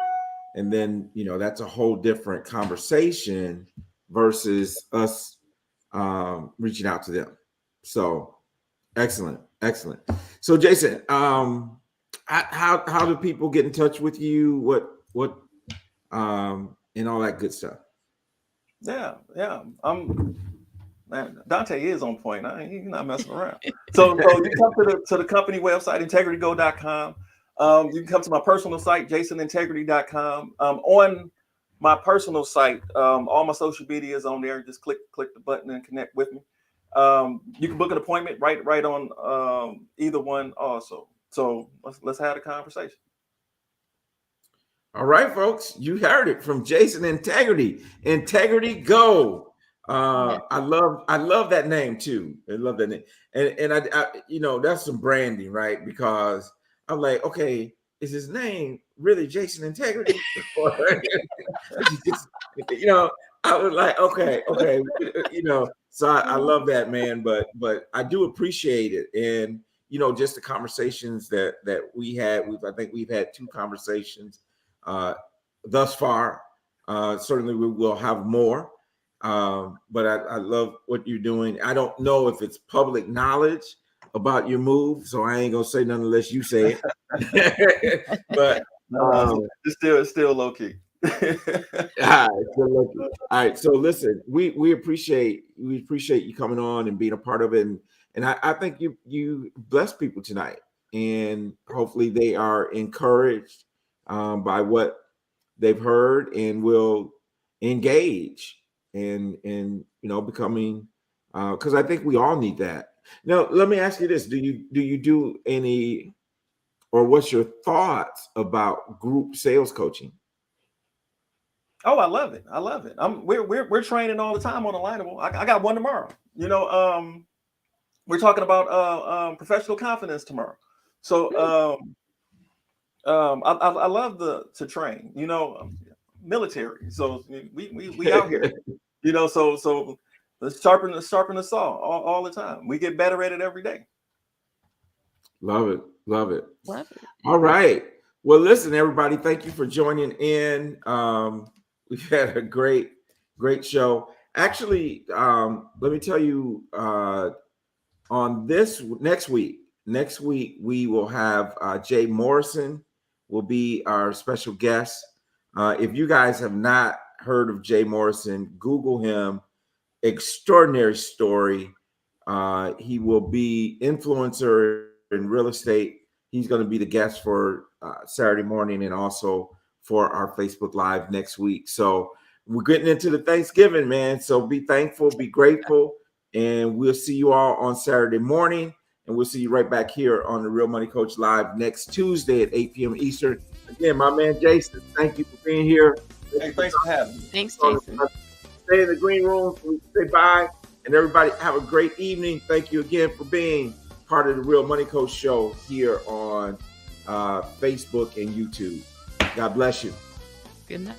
then, you know, that's a whole different conversation versus us reaching out to them. So excellent. So Jason, how do people get in touch with you? What and all that good stuff? Yeah. Man, Dante is on point. He's not messing around. So you come to the company website, integritygo.com. You can come to my personal site, jasonintegrity.com. On my personal site, all my social media is on there. Just click the button and connect with me. You can book an appointment right on either one also. So let's have a conversation. All right, folks, you heard it from Jason Integrity. Integrity Go. I love that name too. I love that name. And I you know, that's some branding, right? Because I'm like, okay, is his name really Jason Integrity? You know, I was like, okay, you know, so I love that, man. But I do appreciate it. And you know, just the conversations that we had. I think we've had 2 conversations thus far. Certainly we will have more. But I love what you're doing. I don't know if it's public knowledge about your move, so I ain't gonna say nothing unless you say it. But it's still low key. All right. So listen, we appreciate you coming on and being a part of it, and I think you bless people tonight, and hopefully they are encouraged by what they've heard and will engage and you know, becoming because I think we all need that. Now, let me ask you this: do you do any, or what's your thoughts about group sales coaching? Oh, I love it. We're training all the time on Alignable. I got one tomorrow. You know, we're talking about professional confidence tomorrow. So I love to train. You know, military. So we out here. You know, so let's sharpen the saw all the time. We get better at it every day. Love it. All right. Well, listen, everybody, thank you for joining in. We've had a great show. Actually, let me tell you, on this next week we will have Jay Morrison will be our special guest. If you guys have not heard of Jay Morrison, Google him. Extraordinary story. He will be influencer in real estate. He's going to be the guest for Saturday morning and also for our Facebook Live next week. So we're getting into the Thanksgiving, man. So be thankful, be grateful, and we'll see you all on Saturday morning. And we'll see you right back here on the Real Money Coach Live next Tuesday at 8 p.m. Eastern. Again, my man Jason, thank you for being here. Hey, thanks for having me. Thanks, Jason. Stay in the green room. We say bye. And everybody have a great evening. Thank you again for being part of the Real Money Coach Show here on Facebook and YouTube. God bless you. Good night.